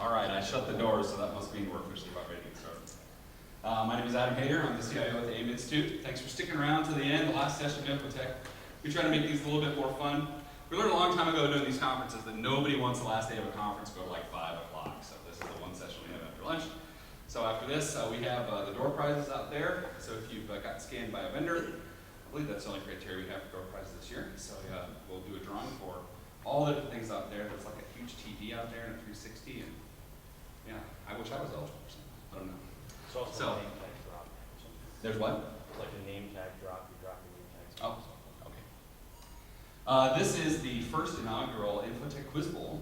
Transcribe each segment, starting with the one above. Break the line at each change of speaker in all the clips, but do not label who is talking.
All right, I shut the door, so that must mean we're officially about ready to get started. My name is Adam Hader. I'm the CIO at the AIM Institute. Thanks for sticking around to the end, the last session of Infotec. We try to make these a little bit more fun. We learned a long time ago doing these conferences that nobody wants the last day of a conference go like 5 o'clock. So this is the one session we have after lunch. So after this, we have the door prizes out there. So if you've got scanned by a vendor, I believe that's the only criteria we have for door prizes this year. So we'll do a drawing for all the different things out there. There's like a huge TV out there and a 360, and yeah, I wish I was eligible for something. I don't know.
It's also a name tag drop.
There's what?
It's like a name tag drop. You drop your name tag.
Oh, okay. This is the first inaugural Infotec Quiz Bowl.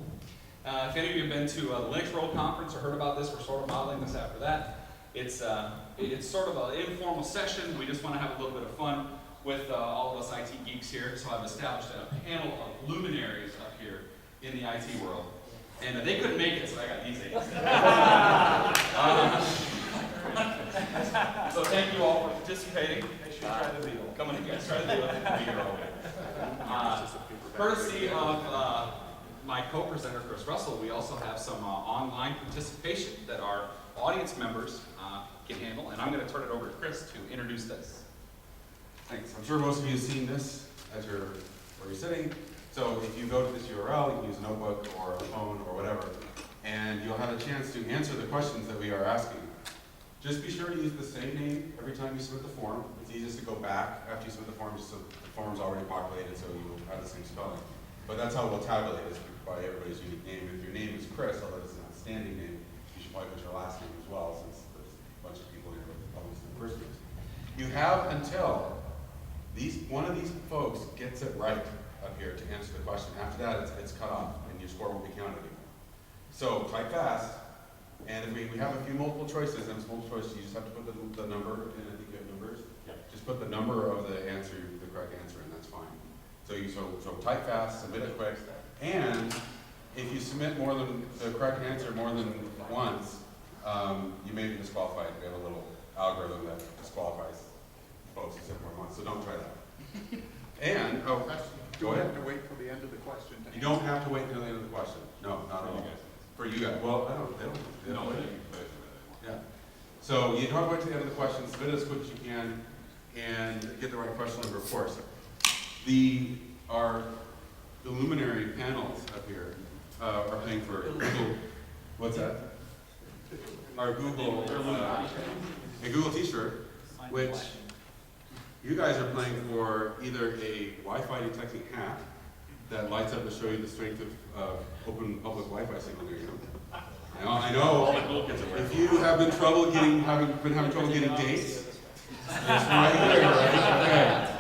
If any of you have been to the Linux World Conference or heard about this, we're sort of modeling this after that. It's sort of an informal session. We just want to have a little bit of fun with all of us IT geeks here. So I've established a panel of luminaries up here in the IT world. And they couldn't make it, so I got these eight. So thank you all for participating. Come on, you guys try to deal with it. Courtesy of my co-presenter, Chris Russell, we also have some online participation that our audience members can handle. And I'm going to turn it over to Chris to introduce this.
Thanks. I'm sure most of you have seen this as where you're sitting. So if you go to this URL, you can use a notebook or a phone or whatever, and you'll have a chance to answer the questions that we are asking. Just be sure to use the same name every time you submit the form. It's easiest to go back after you submit the form, just so the form's already populated, so you have the same spelling. But that's how we'll tabulate it, is by everybody's unique name. If your name is Chris, although it's an outstanding name, you should probably put your last name as well, since there's a bunch of people here with almost the first names. You have until one of these folks gets it right up here to answer the question. After that, it's cut off, and your score won't be counted anymore. So type fast, and if we have a few multiple choices, and it's multiple choice, you just have to put the number in. I think you have numbers. Yeah. Just put the number of the answer, the correct answer, and that's fine. So type fast, submit it quick, and if you submit more than the correct answer more than once, you may be disqualified. We have a little algorithm that disqualifies folks who submit more than once, so don't try that. And
do we have to wait for the end of the question?
You don't have to wait until the end of the question. No, not at all. For you guys. Well, they don't wait. Yeah. So you don't have to wait till the end of the question. Submit it as quick as you can and get the right question number, of course. Our luminary panels up here are paying for Google. What's that? Our Google a Google T-shirt, which you guys are playing for either a Wi-Fi detecting hat that lights up to show you the strength of open public Wi-Fi signal near you. Now, I know if you have been having trouble getting dates, it's right here, right? Okay.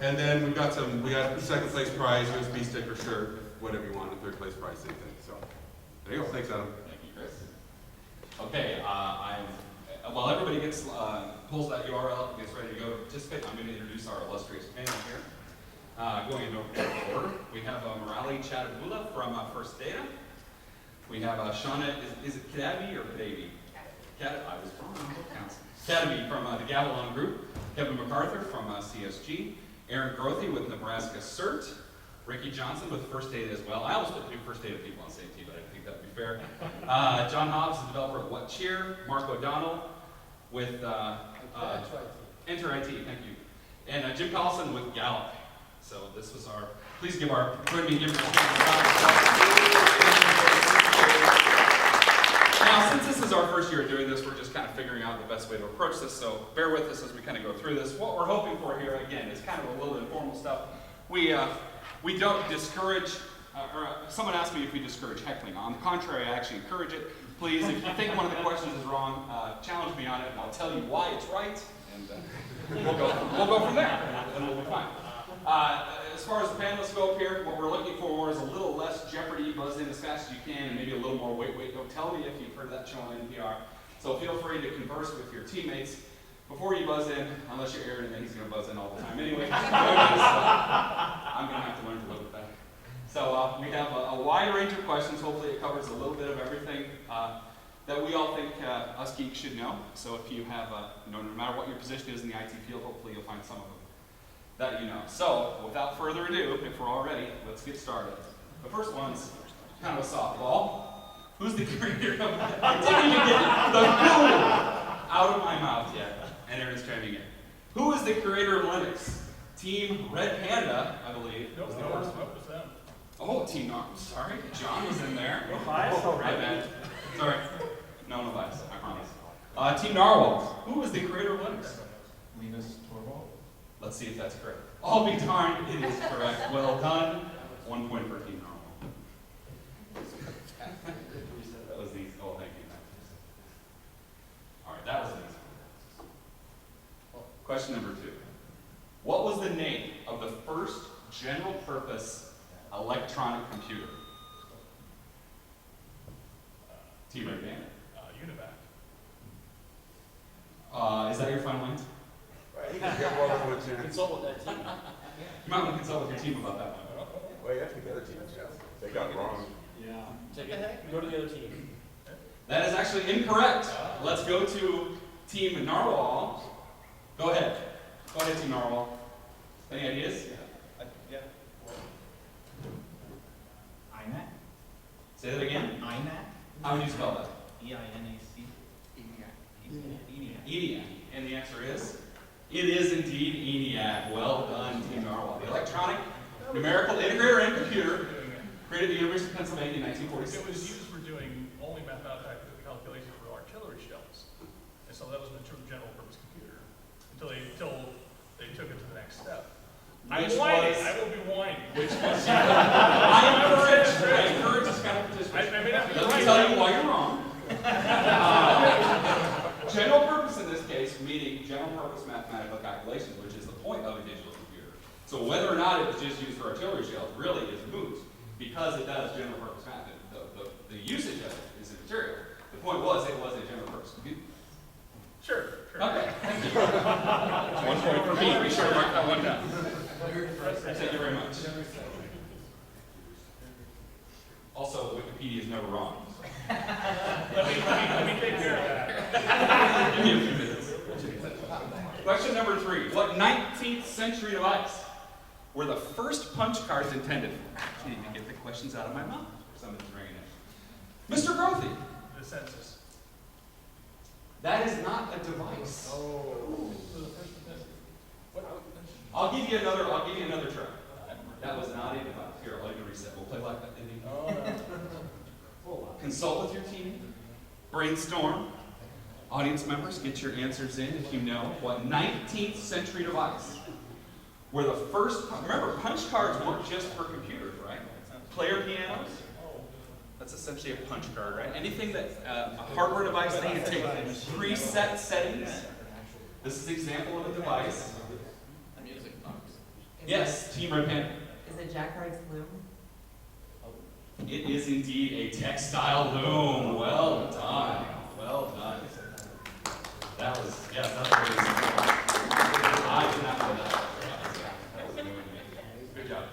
And then we got second place prize, USB sticker, shirt, whatever you want, and third place prize, same thing. So there you go. Thanks, Adam.
Thank you, Chris. Okay, while everybody pulls that URL and gets ready to go to participate, I'm going to introduce our illustrious panel here. Going in order, we have Murali Chadabula from First Data. We have Shauna, is it Kadabi or Kadabi? I was wrong on book counts. Kadabi from the Gavilon Group. Kevin MacArthur from CSG. Aaron Grothy with Nebraska CERT. Ricky Johnson with First Data as well. I almost put 2 First Data people on the same team, but I didn't think that would be fair. John Hobbs, the developer of What Cheer. Mark O'Donnell with Enter IT, thank you. And Jim Collison with Gallup. So this was please give our, join me in giving Now, since this is our first year doing this, we're just kind of figuring out the best way to approach this, so bear with us as we kind of go through this. What we're hoping for here, again, is kind of a little informal stuff. We don't discourage, someone asked me if we discourage heckling. On the contrary, I actually encourage it. Please, if you think one of the questions is wrong, challenge me on it, and I'll tell you why it's right, and we'll go from there, and we'll be fine. As far as the panelists go up here, what we're looking for is a little less Jeopardy, buzz in as fast as you can, and maybe a little more wait, don't tell me if you've heard that show on NPR. So feel free to converse with your teammates before you buzz in, unless you're Aaron, and then he's going to buzz in all the time anyway. I'm going to have to learn to live with that. So we have a wide range of questions. Hopefully it covers a little bit of everything that we all think us geeks should know. So if you have, no matter what your position is in the IT field, hopefully you'll find some of them that you know. So, without further ado, if we're all ready, let's get started. The first one's kind of a softball. Who's the creator of I didn't even get the who out of my mouth yet, and Aaron's chiming in. Who is the creator of Linux? Team Red Panda, I believe.
Nope,
was the
no,
first
nope,
one.
it was them.
Oh, Team Nar. Sorry, John was in there.
No bias
My
already.
bad. Sorry. No bias. I promise. Team Narwhal. Who was the creator of Linux?
Linus Torvald.
Let's see if that's correct. I'll be darned, it is correct. Well done. 1 point for Team Narwhal. That was easy. Oh, thank you. All right, that was easy. Question number 2. What was the name of the first general purpose electronic computer? Team Red Panda.
Univac.
Is that your final answer?
You can get one of the
Consult with that team.
You might want to consult with your team about that one.
Well, you have to get a team, yeah. They got it wrong.
Yeah. Take it, go to the other team.
That is actually incorrect. Let's go to Team Narwhal. Go ahead. Go ahead, Team Narwhal. Any ideas?
Yeah.
INAC?
Say that again.
INAC?
How would you spell that?
E-I-N-A-C? ENIAC.
ENIAC. And the answer is? It is indeed ENIAC. Well done, Team Narwhal. The Electronic Numerical Integrator and Computer, created at the University of Pennsylvania in
It
1946.
was used for doing only mathematical calculations for artillery shells. And so that was a true general purpose computer until they took it to the next step. I'm
Which
whining,
was-
I will be whining.
Which was, I encourage this kind of participation.
I may not be
Let me
right.
tell you why you're wrong. General purpose in this case, meaning general purpose mathematical calculations, which is the point of a digital computer. So whether or not it was just used for artillery shells really is moot, because it does general purpose math. The usage of it is immaterial. The point was it was a general purpose computer.
Sure.
Okay, thank you. 1 point for me. Be sure to mark that one down. Thank you very much. Also, Wikipedia is never wrong.
Let me take care of that.
Give me a few minutes. Question number 3. What 19th century device were the first punch cards intended for? I need to get the questions out of my mouth. Somebody's ringing in. Mr. Grothy,
The census.
that is not a device.
Oh.
I'll give you another try. That was not a device. Here, I'll let you reset. We'll play like that. Consult with your team. Brainstorm. Audience members, get your answers in if you know what 19th century device were the first. Remember, punch cards weren't just for computers, right? Player pianos. That's essentially a punch card, right? Anything that a hardware device that you can take preset settings. This is an example of a device.
A music box.
Yes, Team Red Panda.
Is it Jacquard's loom?
It is indeed a textile loom. Well done. Well done. That was, yes, that's very simple. I did not know that. That was new to me. Good job.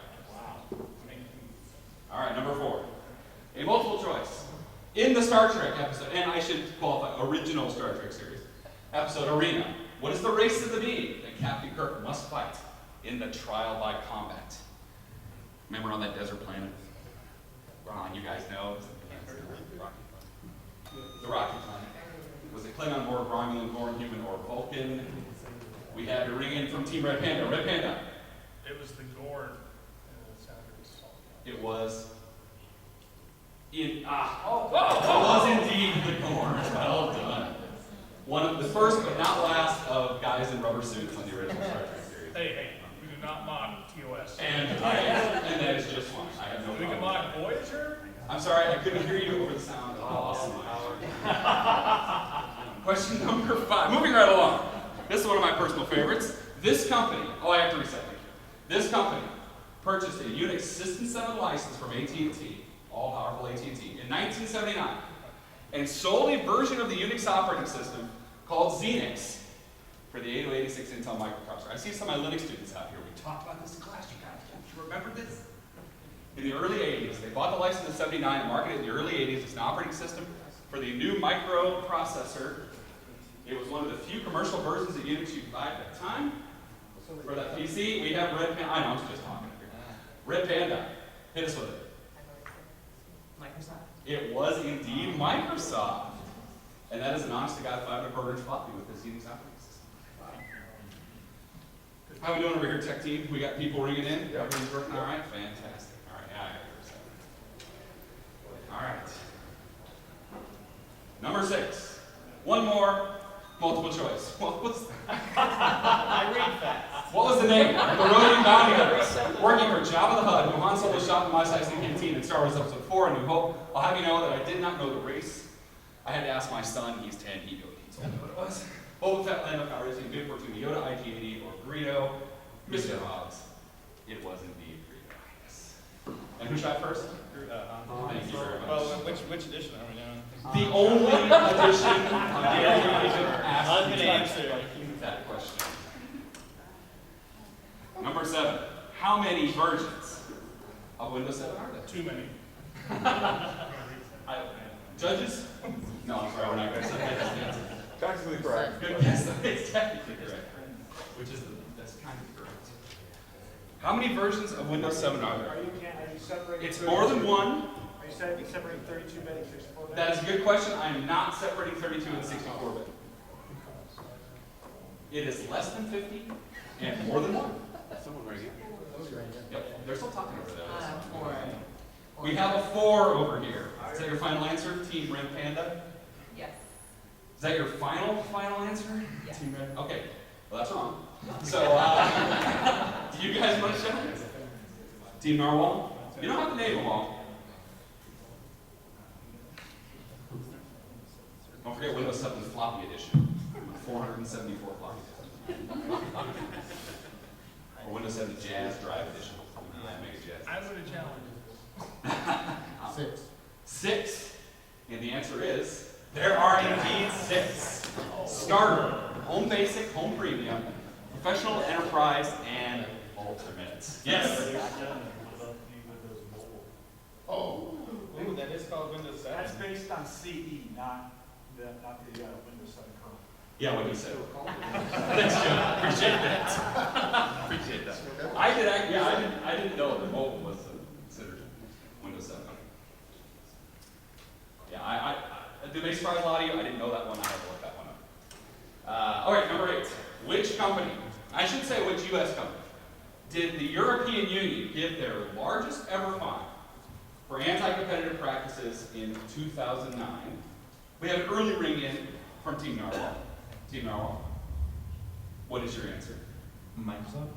All right, number 4. A multiple choice. In the Star Trek episode, and I should qualify, original Star Trek series, episode Arena, what is the race to the being that Captain Kirk must fight in the trial by combat? Remember on that desert planet? You guys know. The Rocky planet. Was it Klingon, Borg, Romulan, Gorn, Human, or Vulcan? We have a ring in from Team Red Panda. Red Panda.
It was the Gorn.
It was. It was indeed the Gorn. Well done. One of the first but not last of guys in rubber suits on the original Star Trek series.
Hey, we do not mock TOS.
And that is just fine. I have no
We can
problem.
mock Voyager?
I'm sorry, I couldn't hear you over the sound. Awesome. Question number 5. Moving right along. This is one of my personal favorites. This company, I have to reset. This company purchased a Unix System 7 license from AT&T, all-powerful AT&T, in 1979, and sold a version of the Unix operating system called Xenix for the 8086 Intel microprocessor. I see some of my Linux students out here. We talked about this in class, you guys. Don't you remember this? In the early 80s, they bought the license in 79 and marketed it in the early 80s as an operating system for the new microprocessor. It was one of the few commercial versions of Unix you could buy at that time. For that PC, we have Red Panda. I know, I'm just talking here. Red Panda. Hit us with it.
Microsoft.
It was indeed Microsoft. And that is an honest-to-God 5.25-inch floppy with this heating operating system. How we doing over here, tech team? We got people ringing in?
Yeah.
Everything's working all right? Fantastic. All right, yeah, I got it. All right. Number 6. One more multiple choice. What was
I read fast.
What was the name? The roving bounty hunters, working for Jabba the Hutt, who Han Solo shot in Mos Eisley Canteen in Star Wars Episode 4, A New Hope. I'll have you know that I did not know the race. I had to ask my son, he's 10, he told me what it was. Boba Fett, Lando Calrissian, Good Fortune, Yoda, IG-80, or Greedo. Mr. Hobbs. It was indeed Greedo. Yes. And who shot first? Thank you very much.
Well, which edition are we doing?
The only edition asked
I'm
me
gonna answer
that question. Number 7. How many versions of Windows 7 are there?
Too many.
Judges? No, I'm sorry, we're not going to say that.
Technically correct.
Good guess, it's technically correct. Which is that's kind of correct. How many versions of Windows 7 are there?
Are you separating?
It's more than one.
Are you separating 32-bit and 64-bit?
That is a good question. I am not separating 32 and 64-bit. It is less than 50 and more than one.
Someone right here.
Yep, they're still talking over there. We have a 4 over here. Is that your final answer, Team Red Panda?
Yes.
Is that your final answer?
Yes.
Team Red? Okay, well that's wrong. So, do you guys want to show? Team Narwhal? You don't have to name them all. Don't forget Windows 7 floppy edition. 474 floppy. Or Windows 7 Jazz Drive edition. Mega Jazz.
I'm going to challenge.
6. And the answer is, there are indeed 6. Starter, Home Basic, Home Premium, Professional, Enterprise, and Ultimate. Yes.
Ooh, that is called Windows 7.
That's based on CE, not the Windows 7 kernel.
Yeah, what he said. Thanks, Joe. Appreciate that. Appreciate that. I didn't know that mobile was considered Windows 7. Yeah, it may surprise a lot of you. I didn't know that one. I had to look that one up. All right, number 8. Which company, I should say which U.S. company, did the European Union give their largest ever fine for anti-competitive practices in 2009? We have an early ring in from Team Narwhal. Team Narwhal, what is your answer?
Microsoft?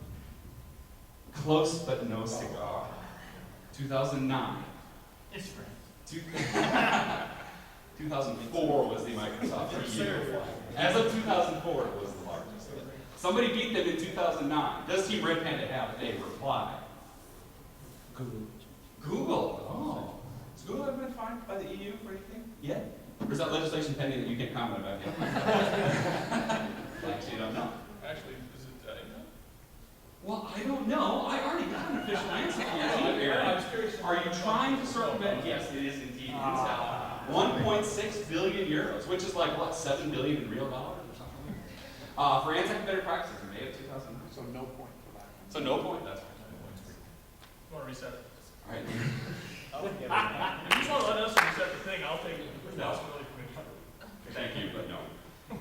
Close, but no cigar. 2009.
It's great.
2004 was the Microsoft year. As of 2004, it was the largest. Somebody beat them in 2009. Does Team Red Panda have a reply? Google. Oh. Has Google ever been fined by the EU for anything? Yet? Or is that legislation pending that you can't comment about yet? Actually, you don't know.
Actually, is it Intel?
Well, I don't know. I already got an official answer from you, Aaron.
I was curious.
Are you trying to circumvent? Yes, it is indeed Intel. 1.6 billion euros, which is like, what, 7 billion in real dollars or something? For anti-competitive practices in May of 2009.
So no point for that.
So no point, that's
You want to reset it?
all right.
If you want to let us reset the thing, I'll take responsibility for me.
Thank you, but no.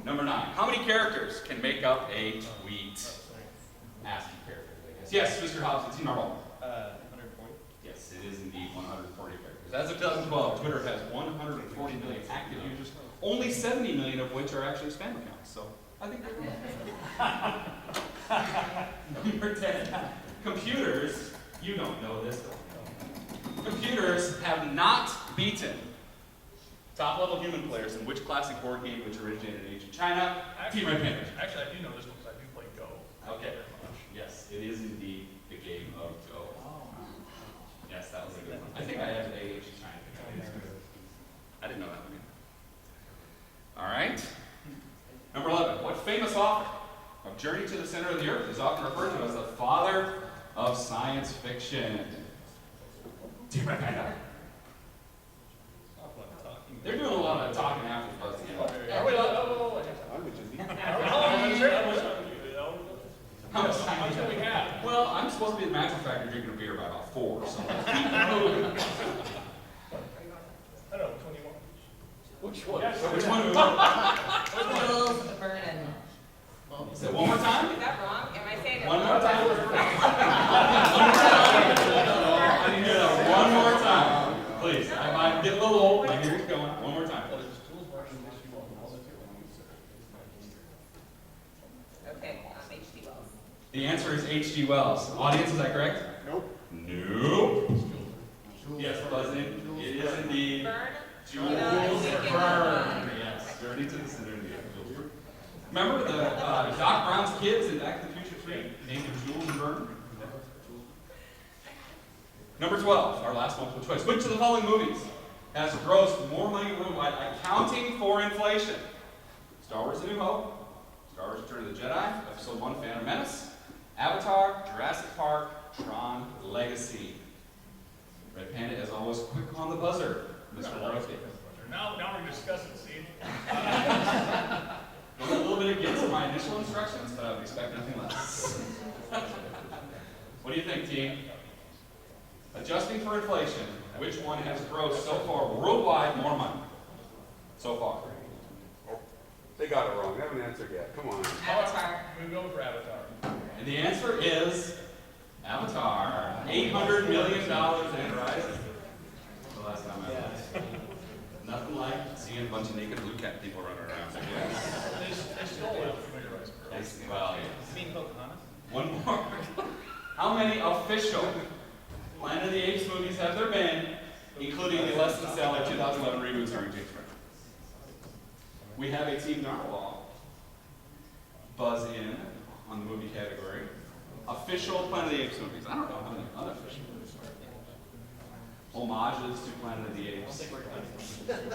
Number 9. How many characters can make up a tweet? ASCII characters, I guess. Yes, Mr. Hobbs, it's normal.
140.
Yes, it is indeed 140 characters. As of 2012, Twitter has 140 million active users, only 70 million of which are actually spam accounts. So I think they're Number 10. Computers, you don't know this, don't you? Computers have not beaten top-level human players in which classic board game which originated in ancient China? Team Red Panda.
Actually, I do know this one because I do play Go.
Okay. Yes, it is indeed the game of Go. Yes, that was a good one. I think I have an ancient China. I didn't know that one either. All right. Number 11. What famous author of Journey to the Center of the Earth is often referred to as the father of science fiction? Team Red Panda. They're doing a lot of talking after the buzz.
Oh, wait,
I'm with you.
how long is it?
How much
How
time
much
do
do
we
we
have?
have?
Well, I'm supposed to be at the Mattress Factory drinking a beer by about 4, so let's keep moving.
I don't know,
Which one?
Which one?
Jules Vernon.
Say it one more time.
Is that wrong? Am I saying it
One
wrong?
more time. I need to hear that one more time. Please. I'm getting a little old. My hearing's going. One more time.
Okay, H.G. Wells.
The answer is H.G. Wells. Audience, is that correct?
Nope.
Nope. Yes, buzzing. It is indeed
Vern?
Jules
You know,
Verne. Yes. Journey to the Center of the Earth. Remember the Doc Brown's kids in Back to the Future 3 named him Jules and Verne? Number 12, our last multiple choice. Which of the following movies has grossed more money worldwide accounting for inflation? Star Wars: A New Hope, Star Wars: Return of the Jedi, Episode 1: Phantom Menace, Avatar, Jurassic Park, Tron Legacy. Red Panda, as always, quick on the buzzer. Mr. Dorothy.
Now we're discussing, see?
Going a little bit against my initial instructions, but I would expect nothing less. What do you think, team? Adjusting for inflation, which one has grossed so far worldwide more money? So far.
They got it wrong. They haven't answered yet. Come on.
Avatar.
We go for Avatar.
And the answer is Avatar. $800 million and rising. The last time I was. Nothing like seeing a bunch of naked blue cat people running around.
They stole that from your rice.
Yes, well,
You mean Pocahontas?
one more. How many official Planet of the Apes movies have there been, including the less than stellar 2011 reboot starring James Franco? We have a Team Narwhal buzz in on the movie category. Official Planet of the Apes movies. I don't know how many unofficial movies are. Homages to Planet of the Apes.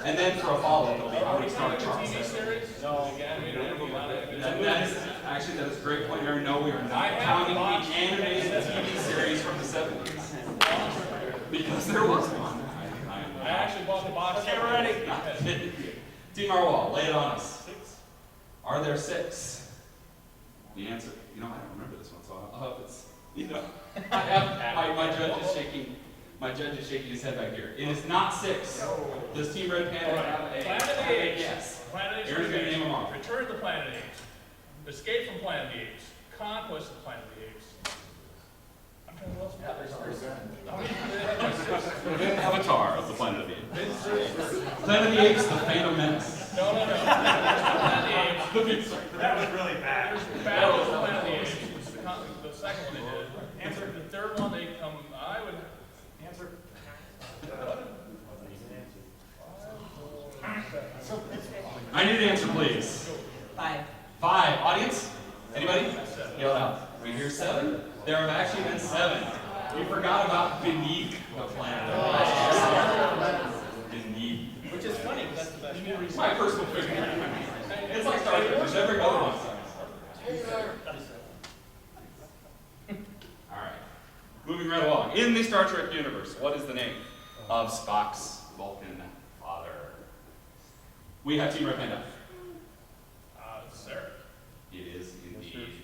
And then for a follow-up, it'll be how many Star Trek
TV series?
No.
That is actually that is a great point, Aaron. No, we are not counting the animated TV series from the 70s. Because there was one.
I actually bought the box.
Get ready.
Not kidding you. Team Narwhal, lay it on us. Are there 6? The answer, I don't remember this one, so I'll hope it's, I have, my judge is shaking. My judge is shaking his head back here. It is not 6. Does Team Red Panda have a?
Planet of the Apes.
Yes.
Planet of the Apes.
Aaron's gonna name them off.
Return to the Planet of the Apes. Escape from Planet of the Apes. Conquest of Planet of the Apes. I'm trying to lost my
Avatar of the Planet of the Apes. Planet of the Apes, the Phantom Menace.
No. Planet of the Apes.
The big sorry.
That was really bad.
Battle of the Planet of the Apes. The second one they did. Answer the third one they come. I would
Answer.
I need an answer, please.
5.
5. Audience? Anybody? Yell out. We hear 7? There have actually been 7. We forgot about Beneath the Planet of the Apes. Beneath.
Which is funny, because that's the best.
My personal favorite. It's like Star Trek. There's every other one. Alright. Moving right along. In the Star Trek universe, what is the name of Spock's Vulcan father? We have Team Red Panda.
Sarah.
It is indeed.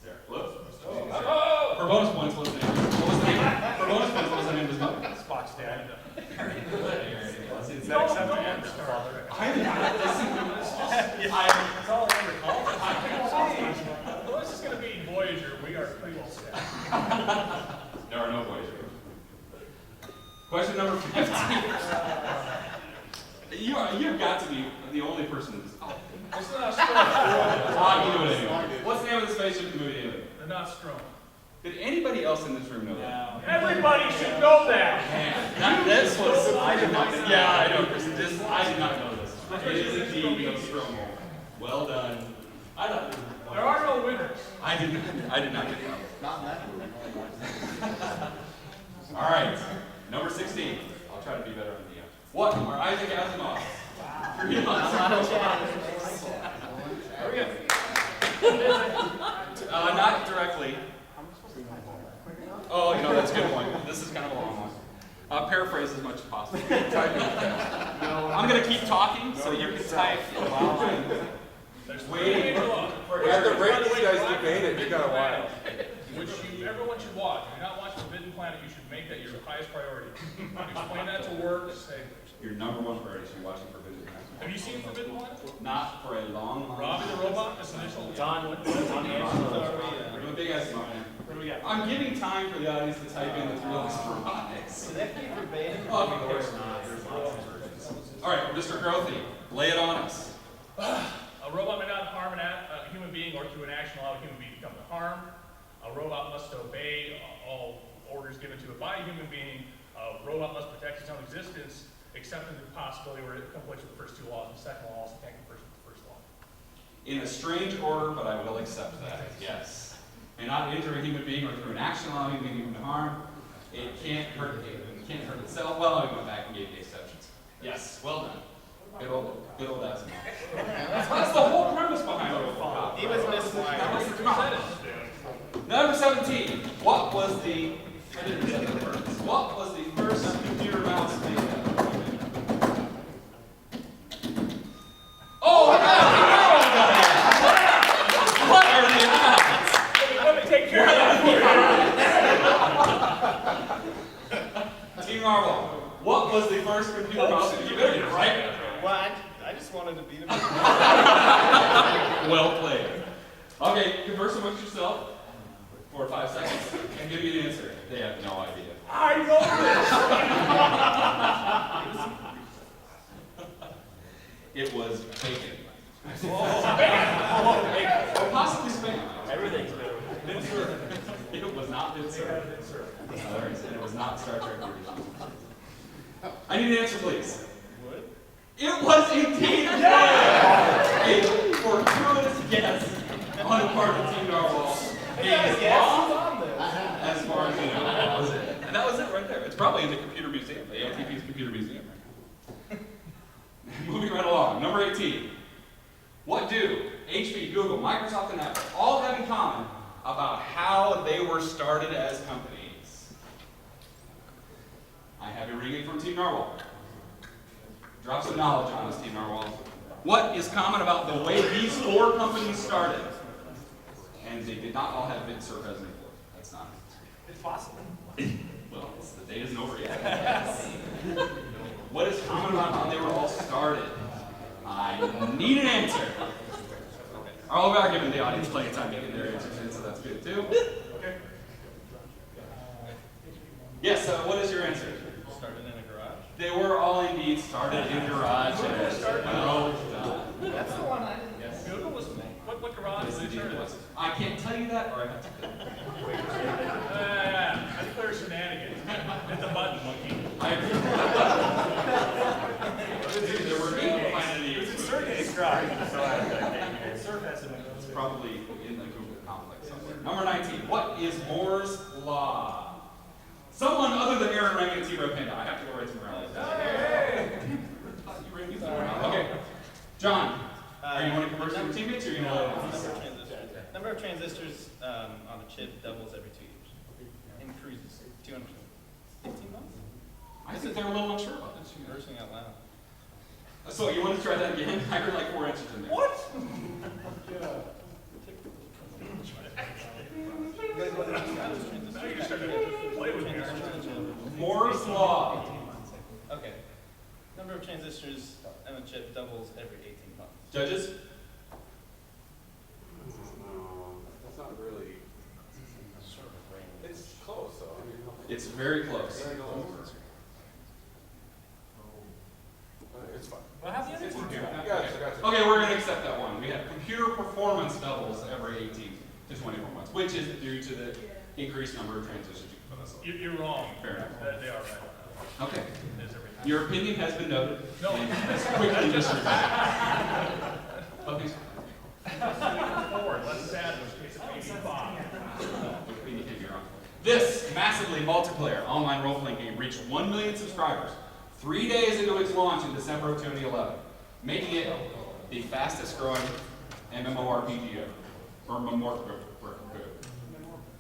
Sarah. Whoops.
Oh!
For bonus points, what's the name? What was the name? For bonus points, what was the name of his mother?
Spock's dad.
It's
No,
that
no,
acceptable.
Star Trek.
I did not listen.
It's all under call.
Well, this is going to be Voyager. We are pretty well set.
There are no boys here. Question number 15. You've got to be the only person who's. Oh,
It's not strong.
you know it anyway. What's the name of the spaceship in the movie anyway?
They're not strong.
Did anybody else in this room know that?
No.
Everybody should know that.
Man, this was. I did not. Yeah, I know, Chris. I did not know this. It is indeed Nostromo. Well done. I thought.
There are no winners.
I did not get that.
Not in that movie.
All right, number 16. I'll try to be better on the end. What are Isaac Asimov's?
Hurry up.
Not directly. Oh, that's a good point. This is kind of a long one. Paraphrase as much as possible. Type really fast. I'm going to keep talking so you can type while I'm
There's
waiting for
We have to
Aaron.
rate these guys debated. You got a while.
Which everyone should watch. If you're not watching Forbidden planet, you should make that your highest priority. Explain that to work, say,
Your number one priority should be watching Forbidden Planet.
have you seen Forbidden Planet?
Not for a long, long
Robbie the Robot, this initial.
Don, Don Angelo.
I'm a big ass man.
What do we got?
I'm giving time for the audience to type in the realist robotics.
Did that be verbatim?
Of course not. There's lots of versions. All right, Mr. Grothy, lay it on us.
A robot may not harm a human being or through an action allow a human being to come to harm. A robot must obey all orders given to it by a human being. A robot must protect its own existence, except in the possibility where it conflicts with the first two laws. The second law also can't conflict with the first law.
In a strange order, but I will accept that, yes. May not injure a human being or through an action allowing a human to harm. It can't hurt itself. Well, I went back and gave the exceptions. Yes, well done. Good old Asimov. That's the whole premise behind Robocop.
He was miswired.
Number 17. What was the first computer mouse made? Oh, what are the odds?
Let me take care of that.
Team Marvel, what was the first computer mouse? You better get it right.
Well, I just wanted to beat him.
Well played. Okay, converse amongst yourself for 5 seconds and give me the answer. They have no idea.
I know
It was bacon.
this.
Or possibly spam.
Everything's better.
It was not Vince Cerf. And it was not Star Trek original. I need an answer, please.
What?
It was indeed a fortuitous guess on the part of Team Narwhal. As far as you know, that was it. And that was it right there. It's probably in the computer museum, the ATP's computer museum right now. Moving right along. Number 18. What do HP, Google, Microsoft, and Apple all have in common about how they were started as companies? I have a ringing from Team Narwhal. Drop some knowledge on us, Team Narwhal. What is common about the way these 4 companies started? And they did not all have VidSurf as an employee. That's not it.
It's possible.
Well, the day isn't over yet. What is common about how they were all started? I need an answer. All about giving the audience plenty of time to get their answers in, so that's good too.
Okay.
Yes, what is your answer?
Started in a garage.
They were all indeed started in garages. Well done.
That's the one I didn't.
Yes.
Google was, what garage
Yes,
was it
indeed
started
it
in?
was. I can't tell you that, or I have to kill you.
That's clear shenanigans. It's a button monkey.
There were people finding the
It's
It's probably in the Google complex somewhere. Number 19. What is Moore's Law? Someone other than Aaron Rankin and T-Row Panda. I have to go right to Morales. Okay. John, are you want to converse with your teammates or you want to?
Number of transistors on a chip doubles every 2 years. Increases 200%. 15 months?
I think they're a little unsure about this.
Conversing out loud.
So you want to try that again? I heard like 4 answers in there.
What? Now you're starting to play with me.
Moore's Law.
Okay. Number of transistors on a chip doubles every 18 months.
Judges?
No, that's not really. It's close, though. I mean,
It's very close.
very close. It's fine.
Well, how's the other one?
Gotcha.
Okay, we're going to accept that one. We have computer performance doubles every 18 to 24 months, which is due to the increased number of transistors you can put us on.
You're wrong.
Fair enough.
They are right.
Okay.
It is everything.
Your opinion has been noted.
No.
And is quickly disregarded. Okay.
Forward, let's add in case of 85.
Opinion can be wrong. This massively multiplayer online role-playing game reached 1 million subscribers 3 days into its launch in December of 2011, making it the fastest growing MMORPG ever. Or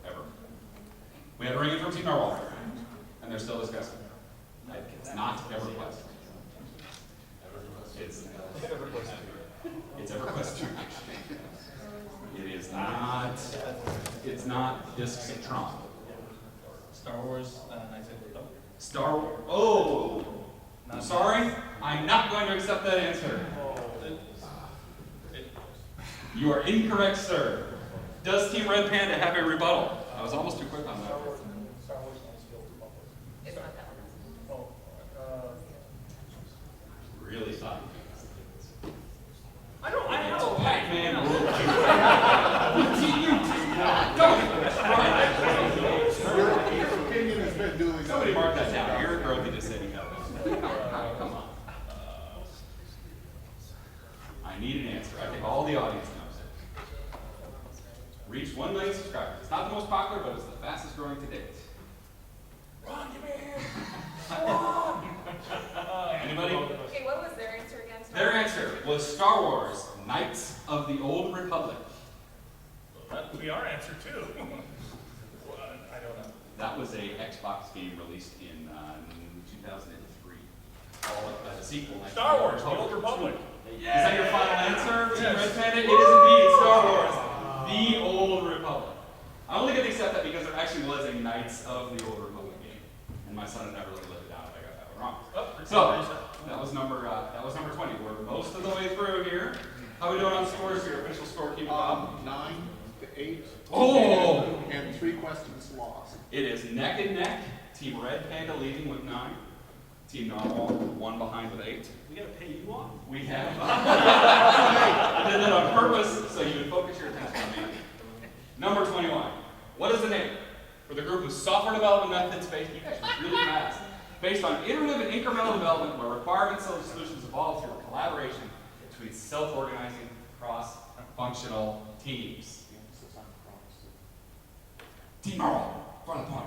ever. We had a ring from Team Narwhal, and they're still discussing. It's not EverQuest. It's EverQuest 2. It is not. It's not Discs of Tron.
Star Wars, Knights of the Republic.
Star Wars. Oh, I'm
Not
sorry. I'm not going to accept that answer. You are incorrect, sir. Does Team Red Panda have a rebuttal? I was almost too quick on that.
Star Wars, Knights of the Old Republic.
It's not that one.
Oh,
Really thought.
I don't, I have a
Pac-Man.
Your opinion has been duly
Somebody mark that down. Eric Roby just said he knows. Come on. I need an answer. I think all the audience knows it. Reached 1 million subscribers. It's not the most popular, but it's the fastest growing to date.
Ron, give me a hand.
Anybody?
Okay, what was their answer again?
Their answer was Star Wars, Knights of the Old Republic.
That would be our answer too. Well, I don't know.
That was a Xbox game released in 2003. Followed by the sequel. Knights of
Star
the
Wars, the Old Republic.
Is that your final answer, Team
Yes.
Red Panda? It is indeed Star Wars, the Old Republic. I only get to accept that because there actually was a Knights of the Old Republic game, and my son had never really lived it down if I got that one wrong.
Oh,
So that was number 20. We're most of the way through here. How are we doing on scores? Your official scorekeeper, Bob?
9 to 8.
Oh!
And 3 questions lost.
It is neck and neck. Team Red Panda leading with 9. Team Narwhal 1 behind with 8.
We gotta pay you off.
We have. I did that on purpose so you would focus your attention on me. Number 21. What is the name for the group of software development methods based? You guys are really fast. Based on iterative and incremental development, where requirements and solutions evolve through collaboration between self-organizing, cross-functional teams. Team Narwhal, front of the point.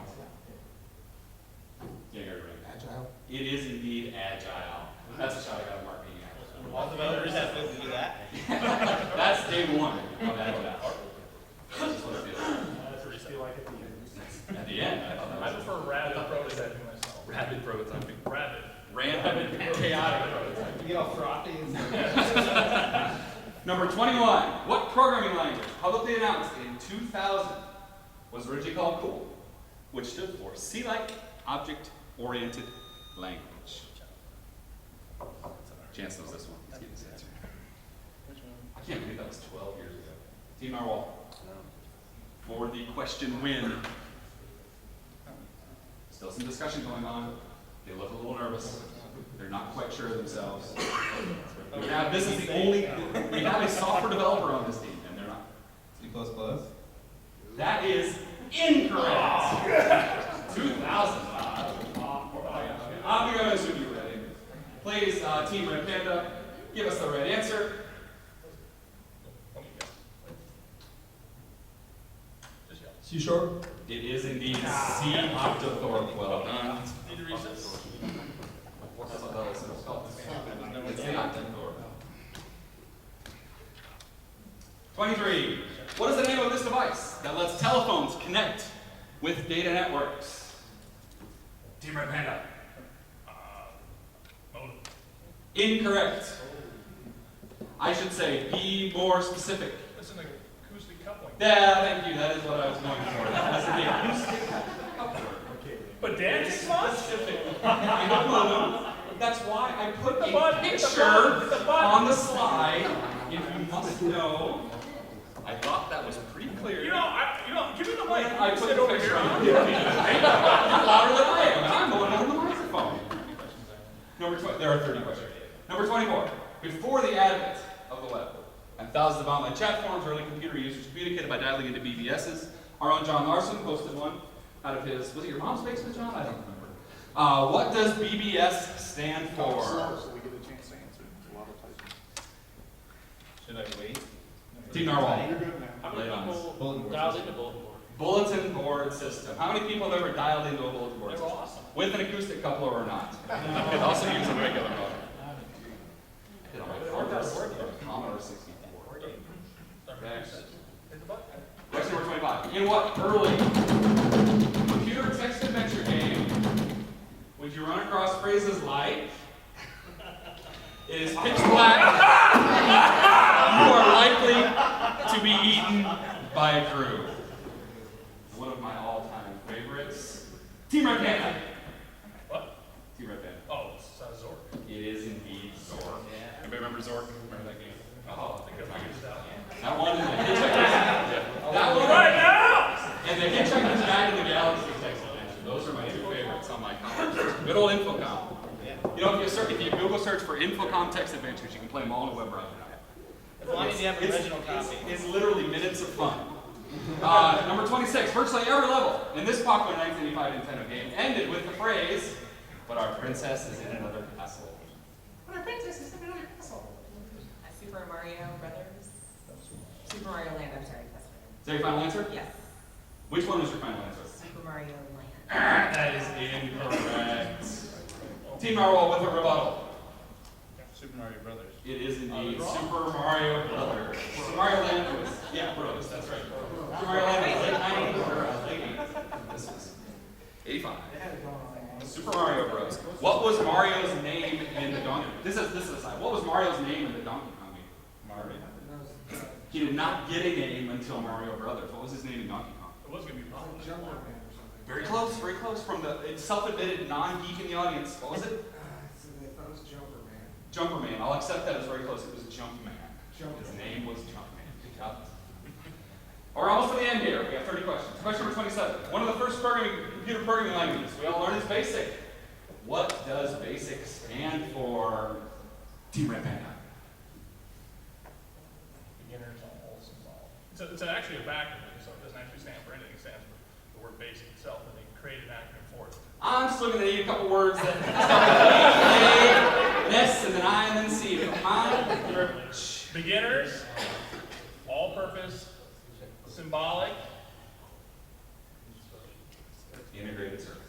Yeah, you're right. Agile. It is indeed agile. That's a shot I got in marketing.
All developers have to do that.
That's day 1 of agile. That's just what it is.
That's what you feel like at the end.
At the end, I thought
I
that was
prefer rapid prototyping myself.
rapid prototyping.
Rapid.
Random, chaotic prototyping.
You get all frothy and
Number 21. What programming language, publicly announced in 2000, was originally called COOL, which stood for C-like Object-Oriented Language? Chance knows this one. Let's get this answer. I can't believe that was 12 years ago. Team Narwhal. For the question win. Still some discussion going on. They look a little nervous. They're not quite sure of themselves. We have, this is the only, we have a software developer on this team, and they're not.
C++.
That is incorrect. 2000. I'm going to assume you're ready. Please, Team Red Panda, give us the right answer.
Just
C
yell.
sharp? It is indeed C octothorpe. Well done.
Need to recess.
That's what that was called. It's the octothorpe. 23. What is the name of this device that lets telephones connect with data networks? Team Red Panda.
Modem.
Incorrect. I should say, be more specific.
It's an acoustic coupling.
Yeah, thank you. That is what I was going for. That's the acoustic coupler.
But Dan just much?
Specific. I don't know. That's why I put
The
a
button,
picture
the button.
on the slide. If you must know, I thought that was pretty clear.
You know, give me the mic.
I put
Sit
the
over
picture
here.
on. You're louder than I am, and I'm the one holding the microphone. There are 30 questions. Number 24. Before the advent of the web and thousands of online chat forums, early computer users communicated by dialing into BBSs. Our own John Larson posted one out of his, was it your mom's basement, John? I don't remember. What does BBS stand for?
So we get a chance to answer. It's a lot of typing.
Should I wait?
Team Narwhal.
You're good now.
How
Lay
many
on us.
people
Bulletin board
dialed
system.
into bulletin board?
Bulletin board system. How many people have ever dialed into a bulletin board
They
system?
were awesome.
With an acoustic coupler or not? You could also use a regular modem. You know, Commodore 64. Okay.
Hit the button.
Question number 25. In what early computer text adventure game would you run across phrases like, it is pitch black, you are likely to be eaten by a crew? One of my all-time favorites. Team Red Panda.
What?
Team Red Panda.
Oh, it's Zork.
It is indeed Zork. Anybody remember Zork? Remember that game? Oh,
Because I figured it out.
that one and the Hitchhiker's. That one
Right now!
and the Hitchhiker's Guide to the Galaxy text adventure. Those are my two favorites on my college. Good old Infocom. You know, if you Google search for Infocom text adventures, you can play them all in a web browser now.
As long as you have original copy.
It's literally minutes of fun. Number 26, virtually every level in this popular 1985 Nintendo game ended with the phrase, "But our princess is in another castle."
But our princess is in another castle. Super Mario Brothers. Super Mario Land, I'm sorry. That's
Is that your final answer?
right. Yes.
Which one is your final answer?
Super Mario Land.
That is incorrect. Team Narwhal with a rebuttal.
Super Mario Brothers.
It is indeed
wrong.
Super Mario Brothers. Super Mario Land was, yeah, Bros, that's right. Super Mario Land was late 90s or late 80s. This was 85. Super Mario Bros. What was Mario's name in the Donkey? This is aside. What was Mario's name in the Donkey Kong game?
Mario.
He did not get a name until Mario Brothers. What was his name in Donkey Kong?
It was going to be wrong.
Very close, very close. From the self-admitted non-geek in the audience. What was it? Jumperman. I'll accept that as very close. It was Jumpman. His name was Jumpman. Good job. We're almost to the end here. We have 30 questions. Question number 27. One of the first computer programming languages we all learned is BASIC. What does BASIC stand for? Team Red Panda.
Beginners all involved. It's actually a acronym, so it doesn't actually stand for anything. It stands for the word basic itself, and they created an acronym for it.
I'm just looking to need a couple words that start with A, S, and then I, and then C. Come on.
Privilege. Beginners, all-purpose, symbolic,
Integrated circuit.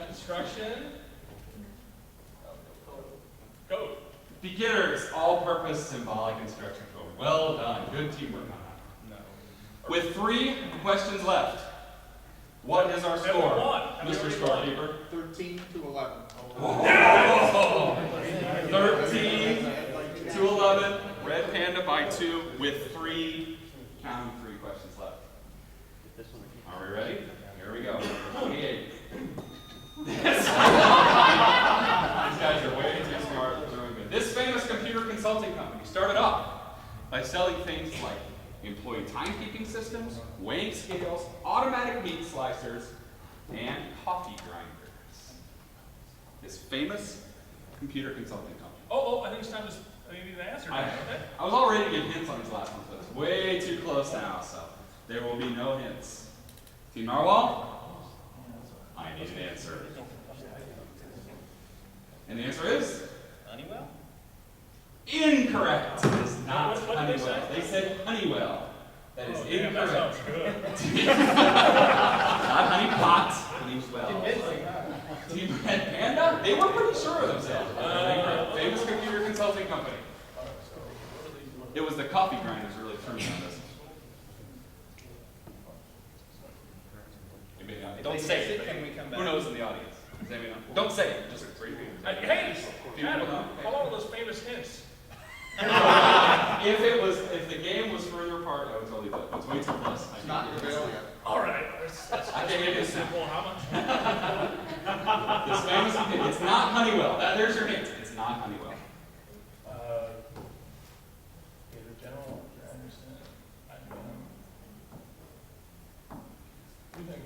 instruction, code.
Beginners, all-purpose, symbolic instruction code. Well done. Good teamwork on that.
No.
With 3 questions left, what is our
And
score,
we won. And we
Mr.
already
Scorekeeper?
13 to 11.
13 to 11. Red Panda by 2 with 3 questions left. Are we ready? Here we go. 28. These guys are way too smart for doing good. This famous computer consulting company started off by selling things like employee timekeeping systems, weighing scales, automatic meat slicers, and coffee grinders. This famous computer consulting company.
I think it's time to. I think you need an answer now, okay?
I was all ready to give hints on these last ones, but it's way too close now, so there will be no hints. Team Narwhal, I need an answer. And the answer is?
Honeywell?
Incorrect. It is not
What did they
Honeywell.
say?
They said Honeywell. That is
Damn, that
incorrect.
sounds good.
Not honey pot, Honeywell. Team Red Panda? They were pretty sure of themselves. Famous computer consulting company. It was the coffee grinders really threw me on this. Anybody know? Don't say it.
Can we come back?
Who knows in the audience? Does anybody know? Don't say it. Just read it.
Hey,
People
Adam,
know.
how long are those famous hints?
If the game was further apart, I would totally do it. It's way too close.
It's not rebellion.
All right.
I can't give you a snap.
Well, how much?
This famous computer. It's not Honeywell. There's your hint. It's not Honeywell.
Gator General, Anderson, IBM. You think?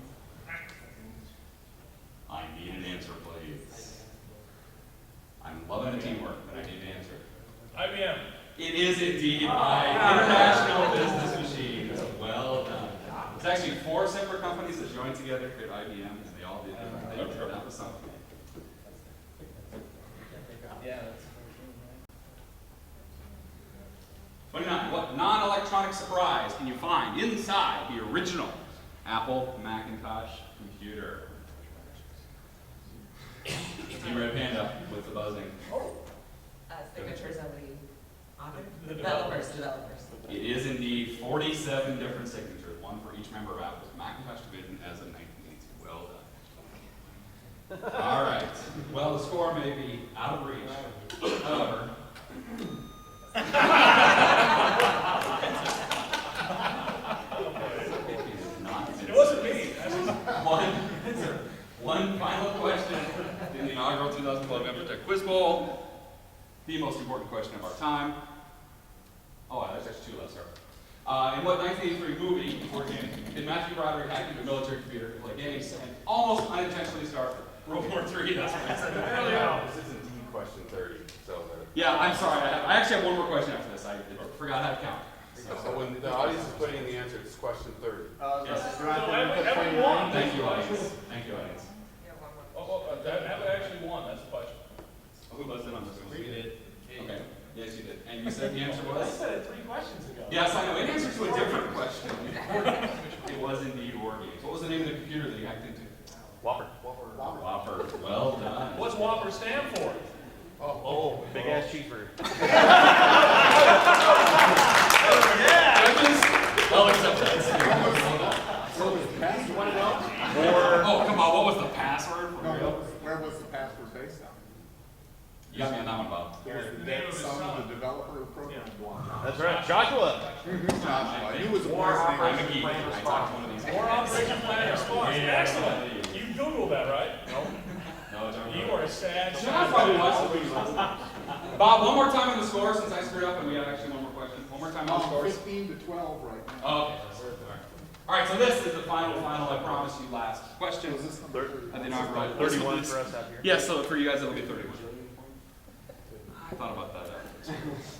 I need an answer, please. I'm loving the teamwork, but I need an answer.
IBM.
It is indeed International Business Machines. Well done. It's actually 4 separate companies that joined together to create IBM, and they all did different things. That was something.
Yeah, that's
29. What non-electronic surprise can you find inside the original Apple Macintosh computer? Team Red Panda with the buzzing.
Signatures of the author?
The
Developers.
It is indeed 47 different signatures, one for each member of Apple's Macintosh division as of 1982. Well done. All right. Well, the score may be out of reach. However, it is not.
It wasn't
One final question in the inaugural 2012 Infotec Quiz Bowl. The most important question of our time. Oh, there's actually two left, sorry. In what 1983 movie or game did Matthew Broderick hack into a military computer to play games and almost unintentionally start World War III? That's what I said earlier.
This is indeed question 30, so.
Yeah, I'm sorry. I actually have one more question after this. I forgot how to count.
So when the audience is putting in the answer, it's question 30.
Yes.
Do I have to
So
input
every
29?
one.
Thank you, audience. Thank you, audience.
Yeah, one more.
Have it actually won, that's the question.
Who buzzed in on this one?
We did.
Okay. Yes, you did. And you said the answer
I
was?
said it 3 questions ago.
Yes, I know. In answer to a different question. It was indeed War Games. What was the name of the computer that you hacked into?
Whopper.
Whopper. Well done.
What's Whopper stand for?
Oh, big ass cheeseburger.
Judges? I'll accept that.
You want to know?
Oh, come on. What was the password? For
No,
real?
where was the password based on?
You got me on that one, Bob.
It was the dead son of the developer of the program.
That's right, Joshua.
Joshua, he was the
I'm
first
a
name.
geek. I talked to one of these.
War Operation Plan Response. Excellent. You Googled that, right?
No, John.
You are a sad.
John probably watched. Bob, one more time on the score since I screwed up and we have actually one more question. One more time on the scores.
15 to 12 right now.
Oh, okay. All right, so this is the final, I promise you, last question
Was this number
at the inaugural.
31 for us out here.
Yes, so for you guys, it'll be 31. I thought about that afterwards.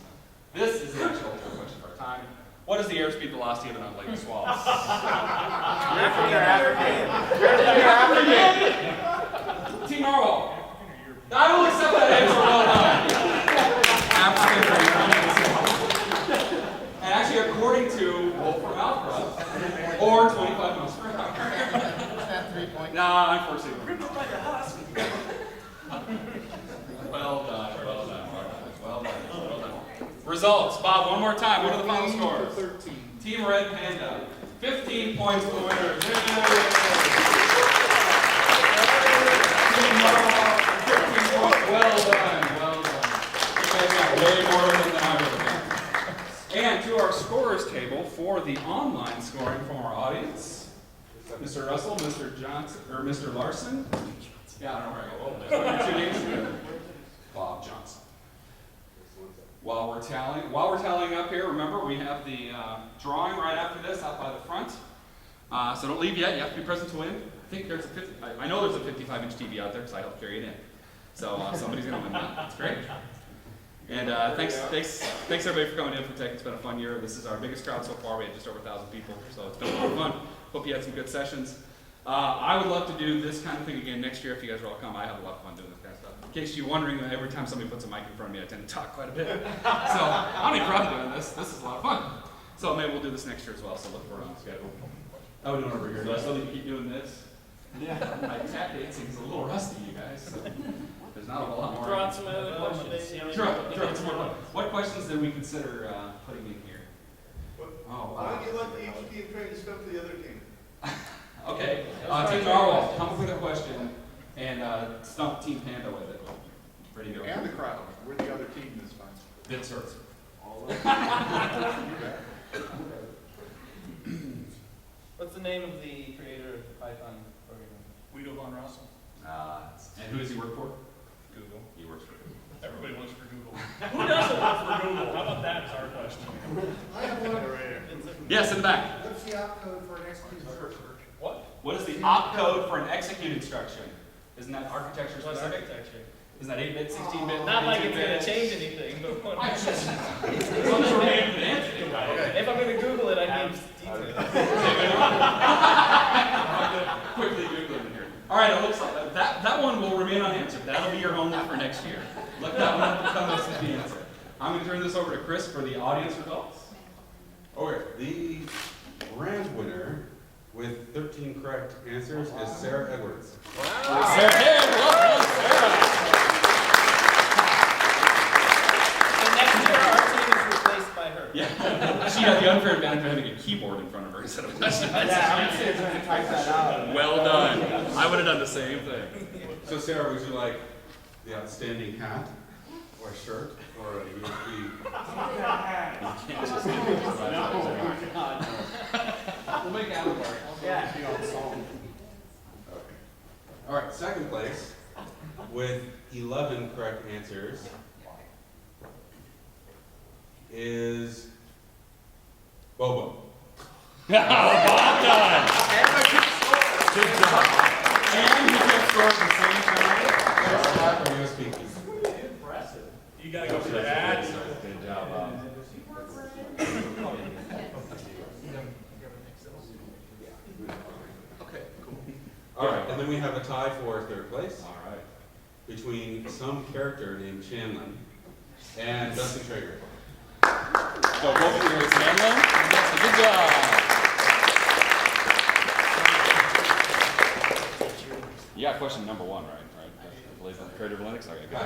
This is the actual question of our time. What is the airspeed velocity of an unladen swallow? Team Narwhal. I will accept that answer. Well done. And actually, according to Wolfram Alpha, or 25 miles per hour. Nah, unfortunately. Well done, well done, well done, well done. Results, Bob, one more time. What are the final scores?
13.
Team Red Panda, 15 points for the winner. Team Narwhal, 15 points. Well done, well done. You guys got way more of them than I would have. And to our scorers table for the online scoring from our audience, Mr. Russell, Mr. Johnson, or Mr. Larson. Yeah, I don't know where I go. Your two names? Bob Johnson. While we're tallying up here, remember we have the drawing right after this out by the front. So don't leave yet. You have to be present to win. I think there's a I know there's a 55-inch TV out there because I helped carry it in. So somebody's gonna win that. That's great. And thanks everybody for coming in Infotec. It's been a fun year. This is our biggest crowd so far. We had just over 1,000 people, so it's been a lot of fun. Hope you had some good sessions. I would love to do this kind of thing again next year if you guys will all come. I have a lot of fun doing this kind of stuff. In case you're wondering, every time somebody puts a mic in front of me, I tend to talk quite a bit. So I don't have any problem doing this. This is a lot of fun. So maybe we'll do this next year as well. So look for it on the schedule. How are we doing over here? Do I still need to keep doing this? Yeah. My tap dancing's a little rusty, you guys. So there's not a whole lot more.
Throw out some other questions.
Throw out some more. What questions did we consider putting in here? Oh,
Why
wow.
don't you let each team try to stump the other team?
Okay. Team Narwhal, come up with a question and stump Team Panda with it. Ready to go?
And the crowd. We're the other team this time.
Good service.
What's the name of the creator of the Python programming?
Guido von Rossum.
And who does he work for?
Google.
He works for Google.
Everybody works for Google. Who doesn't work for Google? How about that is our question.
I have one.
Yes, in the back.
What's the opcode for an execute instruction?
What?
What is the opcode for an execute instruction? Isn't that architecture
What's
specific?
architecture?
Isn't that 8-bit, 16-bit?
Not like it's
32-bit?
gonna change anything, but what?
I just, some sort of answer.
If I'm gonna Google it, I need details.
Quickly Googling here. All right, it looks like that one will remain unanswered. That'll be your homework for next year. Look that one up and come as the answer. I'm going to turn this over to Chris for the audience results.
Okay, the grand winner with 13 correct answers is Sarah Edwards.
Sarah, hey, well done, Sarah.
So next year, our team is replaced by her.
Yeah, she had the unfair advantage of having a keyboard in front of her instead of a touchpad.
Yeah, type that out.
Well done. I would have done the same thing.
So Sarah, would you like the outstanding hat, or shirt, or a USB?
We'll make Adam work.
Yeah.
All right, second place with 11 correct answers is Bobo.
Well done.
Good job. And he kept score at the same time. Let's clap for US Pinkies.
Impressive.
You gotta go for the hat.
Good job, Bob.
Okay, cool.
All right, and then we have a tie for third place
All right.
between some character named Shanlin and Dustin Traeger.
So both of you are Shanlin. Good job. You got question number 1 right? I believe in creative Linux. Okay, good.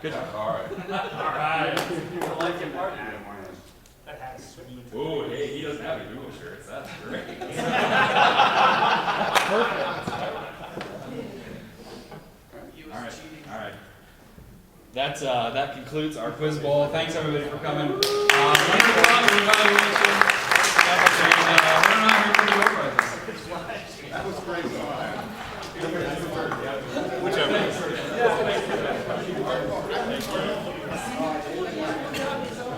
Good job.
All right.
I like your partner.
That hat is sweet.
Oh, hey, he doesn't have a Google shirt. That's great. All right. That concludes our quiz bowl. Thanks everybody for coming. Thanks for coming. Evaluation. We're not here for the door prizes.
That was great.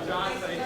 John, thank you.